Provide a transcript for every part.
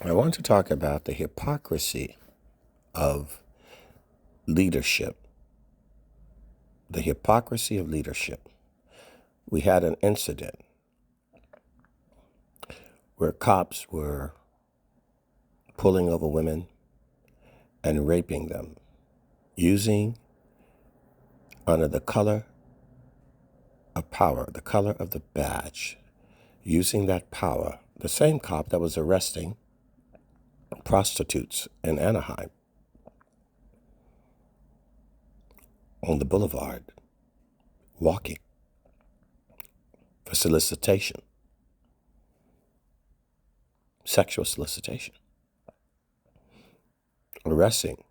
I want to talk about the hypocrisy of leadership. The hypocrisy of leadership. We had an incident where cops were pulling over women and raping them, using under the color of power, the color of the badge, using that power. The same cop that was arresting prostitutes in Anaheim on the boulevard, walking for solicitation, sexual solicitation, arresting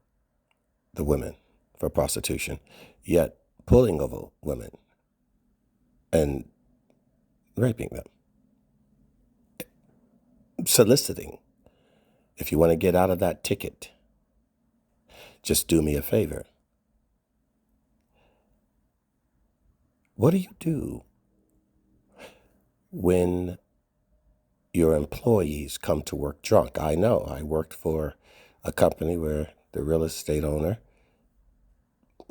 the women for prostitution, yet pulling over women and raping them, soliciting. If you want to get out of that ticket, just do me a favor. What do you do when your employees come to work drunk? I know. I worked for a company where the real estate owner,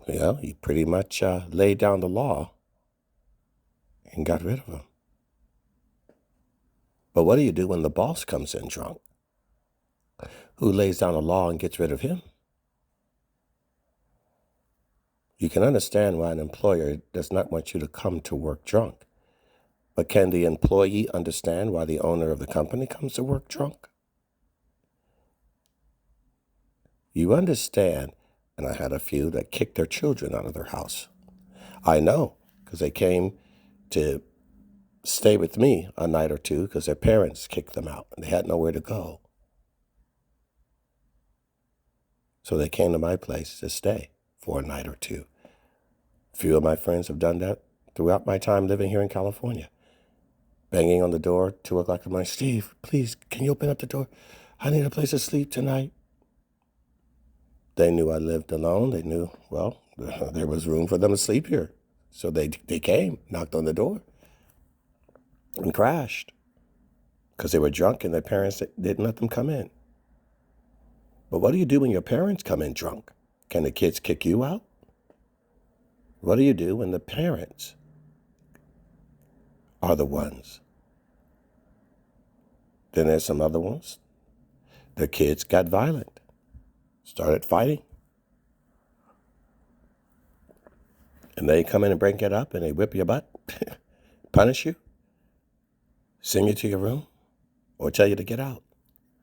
he pretty much laid down the law and got rid of them. But what do you do when the boss comes in drunk? Who lays down the law and gets rid of him? You can understand why an employer does not want you to come to work drunk. But can the employee understand why the owner of the company comes to work drunk? You understand, and I had a few that kicked their children out of their house. I know, because they came to stay with me a night or two because their parents kicked them out and they had nowhere to go. So they came to my place to stay for a night or two. A few of my friends have done that throughout my time living here in California. Banging on the door, 2 o'clock in the morning, Steve, please, can you open up the door? I need a place to sleep tonight. They knew I lived alone. They knew, there was room for them to sleep here. So they came, knocked on the door, and crashed because they were drunk and their parents didn't let them come in. But what do you do when your parents come in drunk? Can the kids kick you out? What do you do when the parents are the ones? Then there's some other ones. The kids got violent, started fighting. And they come in and break it up and they whip your butt, punish you, send you to your room, or tell you to get out.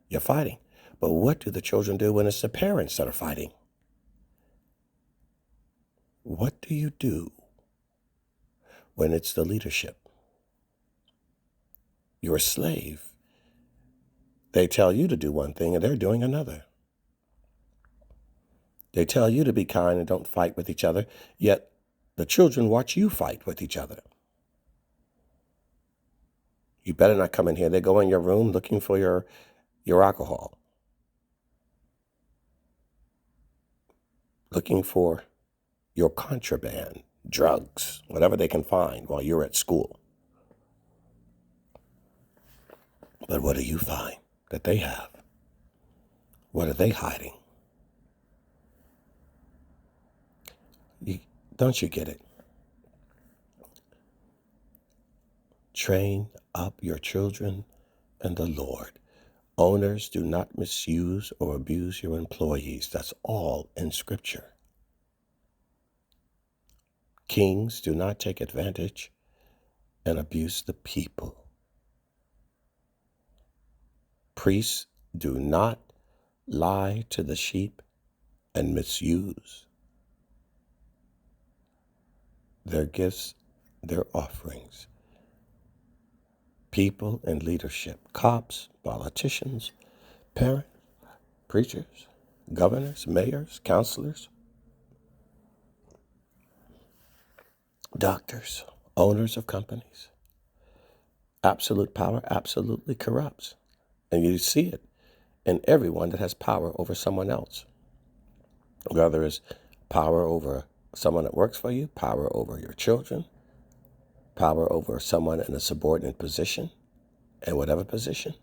You're fighting. But what do the children do when it's the parents that are fighting? What do you do when it's the leadership? You're a slave. They tell you to do one thing and they're doing another. They tell you to be kind and don't fight with each other, yet the children watch you fight with each other. You better not come in here. They go in your room looking for your alcohol, looking for your contraband, drugs, whatever they can find while you're at school. But what do you find that they have? What are they hiding? Don't you get it? Train up your children in the Lord. Owners, do not misuse or abuse your employees. That's all in Scripture. Kings, do not take advantage and abuse the people. Priests, do not lie to the sheep and misuse their gifts, their offerings. People in leadership, cops, politicians, parents, preachers, governors, mayors, counselors, doctors, owners of companies. Absolute power absolutely corrupts. And you see it in everyone that has power over someone else. Whether it's power over someone that works for you, power over your children, power over someone in a subordinate position, in whatever position,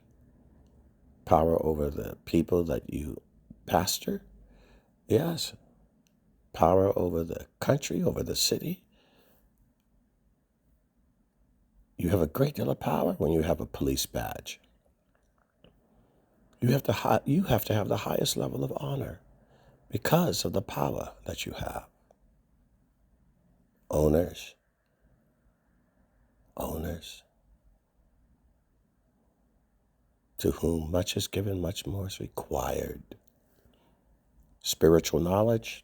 Power over the people that you pastor? Yes. Power over the country, over the city? You have a great deal of power when you have a police badge. You have to have the highest level of honor because of the power that you have. Owners. To whom much is given, much more is required. Spiritual knowledge,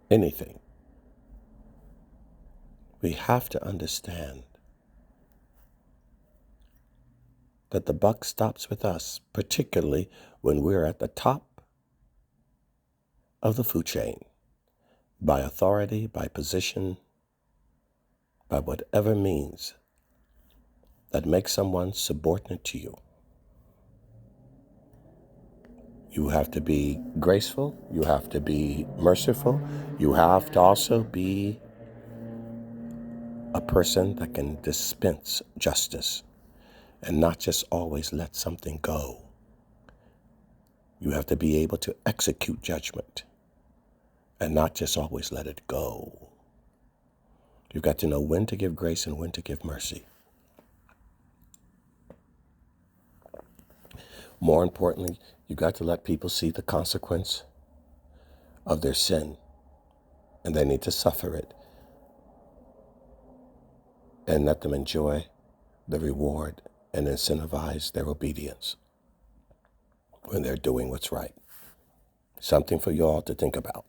anything. We have to understand that the buck stops with us, particularly when we're at the top of the food chain, by authority, by position, by whatever means that makes someone subordinate to you. You have to be graceful. You have to be merciful. You have to also be a person that can dispense justice and not just always let something go. You have to be able to execute judgment and not just always let it go. You've got to know when to give grace and when to give mercy. More importantly, you've got to let people see the consequence of their sin, and they need to suffer it, and let them enjoy the reward and incentivize their obedience when they're doing what's right. Something for you all to think about.